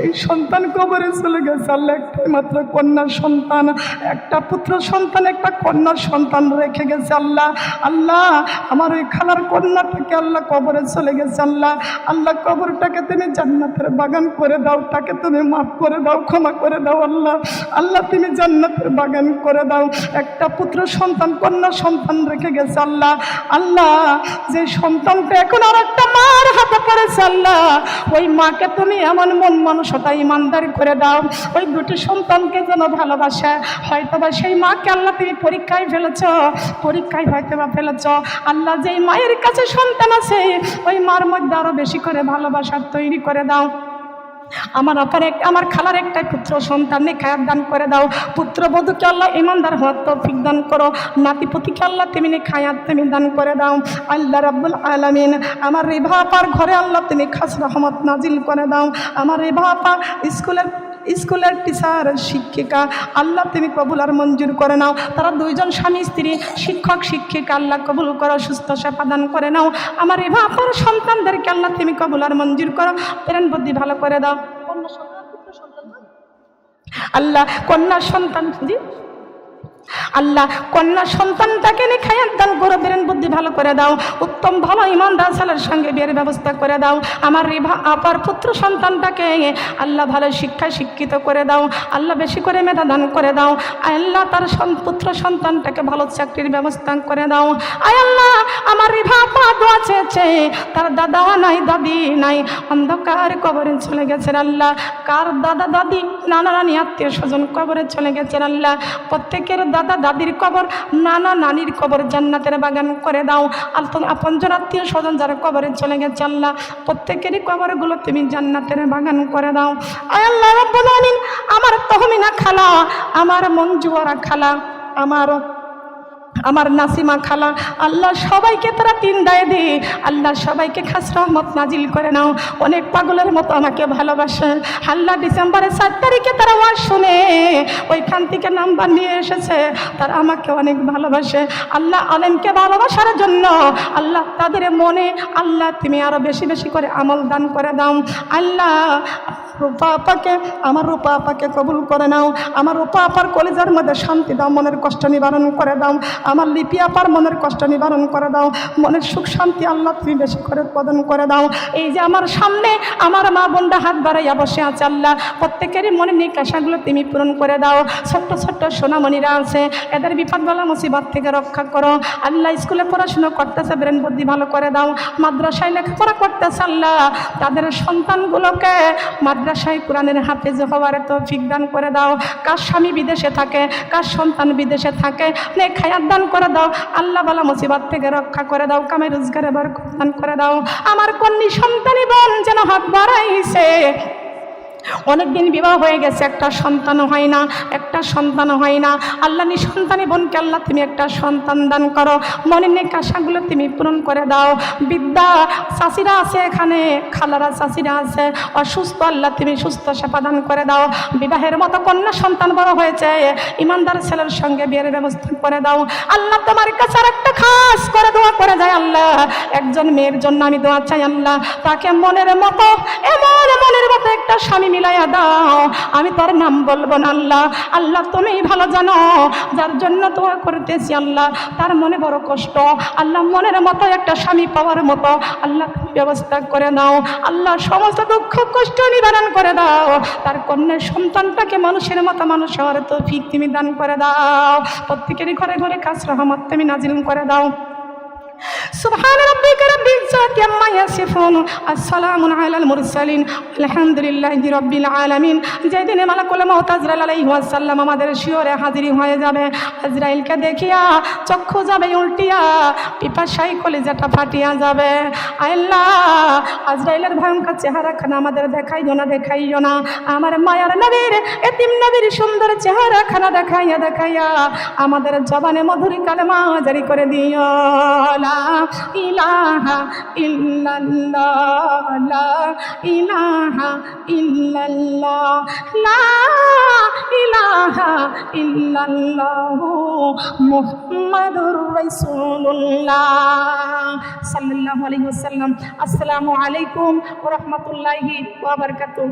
এই সন্তান কবরে চলে গেছে। আল্লাহ একটাই মাত্র কন্যা সন্তান, একটা পুত্র সন্তান, একটা কন্যা সন্তান রেখে গেছে। আল্লাহ, আল্লাহ আমার ওই খালার কন্যাটাকে আল্লাহ কবরে চলে গেছে। আল্লাহ, আল্লাহ কবরটাকে তুমি জান্নাতের বাগান করে দাও, তাকে তুমি মাফ করে দাও, ক্ষমা করে দাও। আল্লাহ, আল্লাহ তুমি জান্নাতের বাগান করে দাও। একটা পুত্র সন্তান কন্যা সন্তান রেখে গেছে। আল্লাহ, আল্লাহ যে সন্তানটা এখন আর একটা মার হাতে পড়েছে, আল্লাহ ওই মাকে তুমি এমন মন মানুষতা ইমানদার করে দাও, ওই দুটি সন্তানকে যেন ভালোবাসে। হয়তোবা সেই মাকে আল্লাহ তুমি পরীক্ষায় ফেলেছ, পরীক্ষায় হয়তোবা ফেলেছ। আল্লাহ যেই মায়ের কাছে সন্তান আছে, ওই মার মধ্যে আরো বেশি করে ভালোবাসার তৈরি করে দাও। আমার খালার একটা পুত্র সন্তান নেখায়াত দান করে দাও। পুত্রবধূকে আল্লাহ ইমানদার হওয়ার তৌফিক দান করো। নাতিপুতিকে আল্লাহ তুমি নেখায়াত তুমি দান করে দাও। আল্লাহ রাব্বুল আলামিন আমার রেভা আপার ঘরে আল্লাহ তুমি খাস রহমত নাজিল করে দাও। আমার রেভা আপা স্কুলের টিচার শিক্ষিকা, আল্লাহ তুমি কবুল আর মঞ্জুর করে নাও। তারা দুইজন স্বামী স্ত্রী, শিক্ষক শিক্ষিকা, আল্লাহ কবুল করো, সুস্থ সেবা দান করে নাও। আমার এভা আপনার সন্তানদেরকে আল্লাহ তুমি কবুল আর মঞ্জুর করো, প্রেরণ বুদ্ধি ভালো করে দাও। আল্লাহ কন্যা সন্তান, আল্লাহ কন্যা সন্তানটাকে নেখায়াত দান করো, ব্রেন বুদ্ধি ভালো করে দাও। উত্তম ভালো ইমানদার ছেলের সঙ্গে বিয়ের ব্যবস্থা করে দাও। আমার রেভা আপার পুত্র সন্তানটাকে আল্লাহ ভালো শিক্ষায় শিক্ষিত করে দাও। আল্লাহ বেশি করে মেধা দান করে দাও। আল্লাহ তার পুত্র সন্তানটাকে ভালো চাকরির ব্যবস্থা করে দাও। আয় আল্লাহ আমার রেভা আপা দোয়া চেয়েছে, তার দাদা নাই দাদি নাই, অন্ধকার কবরে চলে গেছেন। আল্লাহ কার দাদা দাদি নানা নানি আত্মীয় স্বজন কবরে চলে গেছেন। আল্লাহ প্রত্যেকের দাদা দাদির কবর, নানা নানির কবর জান্নাতের বাগান করে দাও। আপনজন আত্মীয় স্বজন যারা কবরে চলে গেছে, আল্লাহ প্রত্যেকেরই কবরগুলো তুমি জান্নাতের বাগান করে দাও। আয় আল্লাহ রাব্বুল আলামিন আমার তহমিনা খালা, আমার মঞ্জুয়ারা খালা, আমার নাসিমা খালা, আল্লাহ সবাইকে তারা তিন দায় দে, আল্লাহ সবাইকে খাস রহমত নাজিল করে নাও। অনেক পাগলের মতো আমাকে ভালোবাসে। আল্লাহ ডিসেম্বরের 7 তারিখে তারা ওয়াজ শুনে ওইখান থেকে নাম্বার নিয়ে এসেছে, তারা আমাকে অনেক ভালোবাসে। আল্লাহ আলেমকে ভালোবাসার জন্য আল্লাহ তাদের মনে আল্লাহ তুমি আরো বেশি বেশি করে আমল দান করে দাও। আল্লাহ রূপা আপাকে, আমার রূপা আপাকে কবুল করে নাও। আমার রূপা আপার কলেজার মধ্যে শান্তি দাও, মনের কষ্ট নিবারণ করে দাও। আমার লিপি আপার মনের কষ্ট নিবারণ করে দাও, মনের সুখ শান্তি আল্লাহ তুমি বেশি করে প্রদান করে দাও। এই যে আমার সামনে আমার মা বোনরা হাত বাড়াইয়া বসে আছে, আল্লাহ প্রত্যেকেরই মনের নিকাশাগুলো তুমি পূরণ করে দাও। ছোট্ট ছোট্ট সোনামণিরা আছে, এদের বিপদবেলা মুসিবত থেকে রক্ষা করো। আল্লাহ স্কুলে পড়াশুনো করতেছে, ব্রেন বুদ্ধি ভালো করে দাও। মাদ্রাসায় লেখাপড়া করতেছে, আল্লাহ তাদের সন্তানগুলোকে মাদ্রাসায় কোরআনের হাফেজ হওয়ার তৌফিক দান করে দাও। কার স্বামী বিদেশে থাকে, কার সন্তান বিদেশে থাকে, নেখায়াত দান করে দাও। আল্লাহ বালা মুসিবত থেকে রক্ষা করে দাও, কামে রোজগারে বরকত দান করে দাও। আমার কন্যা সন্তানী বোন যেন হাত বাড়াইছে, অনেকদিন বিবাহ হয়ে গেছে, একটা সন্তান হয় না, একটা সন্তান হয় না। আল্লাহ নিঃসন্তানী বোনকে আল্লাহ তুমি একটা সন্তান দান করো, মনের নেকাশাগুলো তুমি পূরণ করে দাও। বিদ্যা চাষিরা আছে এখানে, খালারা চাষিরা আছে অসুস্থ, আল্লাহ তুমি সুস্থ সেবা দান করে দাও। বিবাহের মতো কন্যা সন্তান বড় হয়েছে, ইমানদার ছেলের সঙ্গে বিয়ের ব্যবস্থা করে দাও। আল্লাহ তোমার কাছে আর একটা খাস করে দোয়া করে যায়, আল্লাহ একজন মেয়ের জন্য আমি দোয়া চাই, আল্লাহ তাকে মনের মতো, এমন মনের মতো একটা স্বামী মিলাই বানায়া দাও, আমি তোর নাম বলবো না আল্লাহ। আল্লাহ তুমি ভালো জানো, যার জন্য দোয়া করতেছি আল্লাহ তার মনে বড় কষ্ট, আল্লাহ মনের মতো একটা স্বামী পাওয়ার মতো আল্লাহ ব্যবস্থা করে দাও। আল্লাহ সমস্ত দুঃখ কষ্ট নিবারণ করে দাও, তার কন্যার সন্তানটাকে মানুষের মতো মানুষ হওয়ার তৌফিক তুমি দান করে দাও। প্রত্যেকেরই ঘরে ঘরে কাজ রহমত তুমি নাজিল করে দাও। সুবহান রাব্বিকা রাব্বিল ইজ্জাতি আম্মা ইয়াসিফুন, আসসালামু আলাল মুরসালিন, আলহামদুলিল্লাহি রাব্বিল আলামিন। যেদিনে মালাকুল মউত আজরাইল আলাইহিস সালাম আমাদের শিয়রে হাজিরি হয়ে যাবে, আজরাইলকে দেখিয়া চক্ষু যাবে উল্টিয়া, পিপাসায় কলিজাটা ফাটিয়া যাবে। আল্লাহ আজরাইলের ভয়ঙ্কর চেহারাখানা আমাদের দেখাইও না, দেখাইও না। আমার মায়ার নবীর এতিম নবীর সুন্দর চেহারাখানা দেখাইয়া দেখাইয়া আমাদের জবানে মধুর কালেমা জারি করে দিও। লা ইলাহা ইল্লাল্লাহ, লা ইলাহা ইল্লাল্লাহ, লা ইলাহা ইল্লাল্লাহ, মুহাম্মাদুর রাসূলুল্লাহ সাল্লাল্লাহু আলাইহি ওয়াসাল্লাম। আসসালামু আলাইকুম ওয়া রাহমাতুল্লাহি ওয়া বারাকাতুহু।